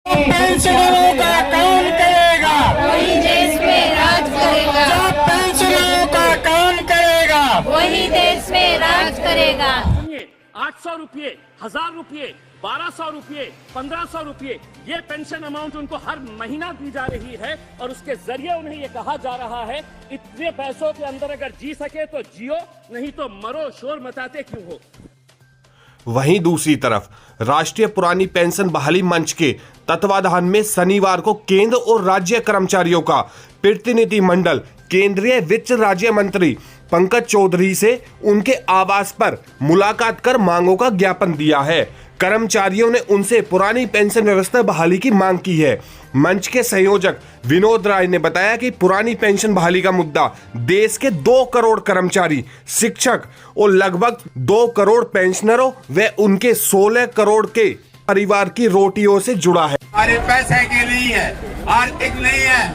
पेंशनरों का काम करेगा वही देश में राज करेगा। जो पेंशनरों का काम करेगा वही देश में राज करेगा। 800 रुपये, 1000 रुपये, 1200 रुपये, 1500 रुपये, ये पेंशन अमाउंट उनको हर महीना दी जा रही है और उसके जरिए उन्हें ये कहा जा रहा है इतने पैसों के अंदर अगर जी सके तो जियो, नहीं तो मरो, शोर मचाते क्यों हो। वहीं दूसरी तरफ राष्ट्रीय पुरानी पेंशन बहाली मंच के तत्वाधान में शनिवार को केंद्र और राज्य कर्मचारियों का प्रतिनिधि मंडल केंद्रीय वित्त राज्य मंत्री पंकज चौधरी से उनके आवास पर मुलाकात कर मांगों का ज्ञापन दिया है। कर्मचारियों ने उनसे पुरानी पेंशन व्यवस्था बहाली की मांग की है। मंच के संयोजक विनोद राय ने बताया कि पुरानी पेंशन बहाली का मुद्दा देश के 2 करोड़ कर्मचारी, शिक्षक और लगभग 2 करोड़ पेंशनरों व उनके 16 करोड़ के परिवार की रोटियों से जुड़ा है। हमारे पैसे के नहीं है, आर्थिक नहीं है।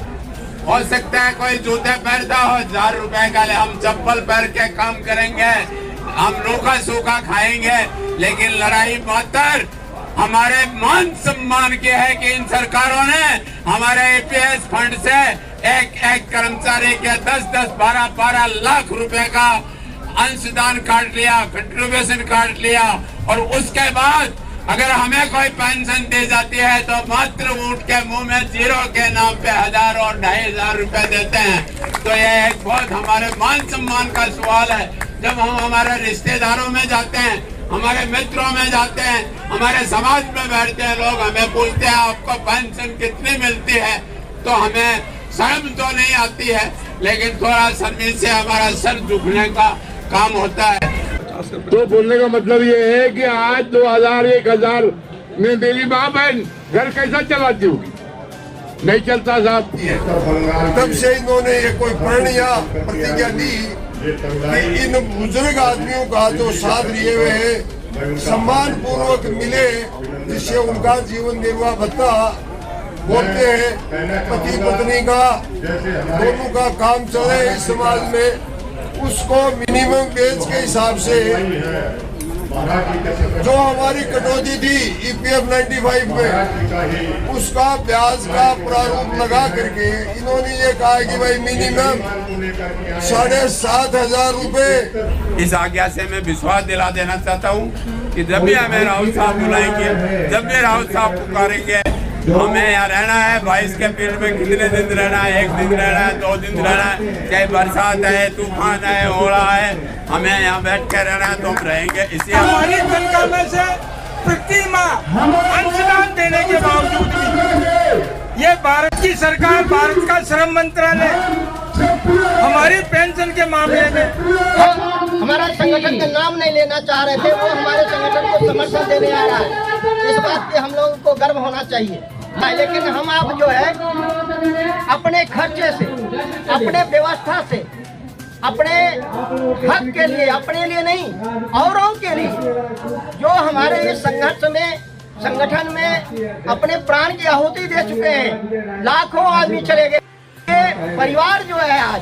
हो सकता है कोई जूते पहनता हो 1000 रुपए का, हम चप्पल पहन के काम करेंगे, हम रूखा सूखा खाएंगे, लेकिन लड़ाई मात्र हमारे मान सम्मान की है कि इन सरकारों ने हमारे एपीएस फंड से एक कर्मचारी के 10-10, 12-12 लाख रुपए का अंशदान काट लिया, कंट्रीब्यूशन काट लिया, और उसके बाद अगर हमें कोई पेंशन दी जाती है तो मात्र ऊँट के मुंह में जीरो के नाम पे 1000 और 2500 रुपए देते हैं। तो ये एक बहुत हमारे मान सम्मान का सवाल है। जब हम हमारे रिश्तेदारों में जाते हैं, हमारे मित्रों में जाते हैं, हमारे समाज में बैठते हैं, लोग हमें पूछते हैं आपको पेंशन कितनी मिलती है, तो हमें शर्म तो नहीं आती है, लेकिन थोड़ा शर्मी से हमारा सर झुकने का काम होता है। तो बोलने का मतलब ये है कि आज 2000, 1000 में मेरी माँ बहन घर कैसा चलाती होगी? नहीं चलता साहब। तब से इन्होंने ये कोई प्रण या प्रतिज्ञा दी कि इन बुजुर्ग आदमियों का जो साथ लिए हुए हैं सम्मान पूर्वक मिले, जिससे उनका जीवन निर्वाह भत्ता बोलते हैं पति पत्नी का दोनों का काम चले इस समाज में, उसको मिनिमम वेज के हिसाब से जो हमारी कटौती थी ईपीएफ 95 में, उसका ब्याज का प्रारूप लगा करके इन्होंने ये कहा कि भाई मिनिमम 7500 रुपए। इस आज्ञा से मैं विश्वास दिला देना चाहता हूँ कि जब भी हमें राहुल साहब बुलाएंगे, जब भी राहुल साहब पुकारेंगे, हमें यहाँ रहना है। 22 के फील्ड में कितने दिन रहना है? 1 दिन रहना है, 2 दिन रहना है, चाहे बरसात है, तूफान है, ओला है, हमें यहाँ बैठ के रहना है तो हम रहेंगे। इसी हमारी तनख्वाह में से प्रति माह अंशदान देने के बावजूद भी ये भारत की सरकार, भारत का श्रम मंत्रालय हमारी पेंशन के मामले में हमारा संगठन का नाम नहीं लेना चाह रहे थे, वो हमारे संगठन को समर्थन देने आ रहा है। इस बात पे हम लोगों को गर्व होना चाहिए। लेकिन हम आप जो है अपने खर्चे से, अपने व्यवस्था से, अपने हक के लिए, अपने लिए नहीं औरों के लिए जो हमारे इस संगठन में अपने प्राण की आहुति दे चुके हैं, लाखों आदमी चले गए, परिवार जो है आज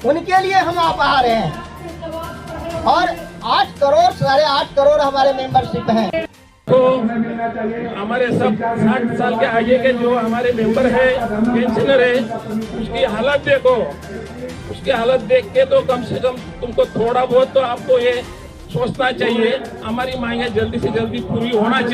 उनके लिए हम आप आ रहे हैं। और 8 करोड़, 8.5 करोड़ हमारे मेंबरशिप हैं। तो हमारे सब 60 साल के आगे के जो हमारे मेंबर है, पेंशनर है, उसकी हालत देखो। उसकी हालत देख के तो कम से कम तुमको थोड़ा बहुत तो आपको ये सोचना चाहिए, हमारी मांगें जल्दी से जल्दी पूरी होना चाहिए।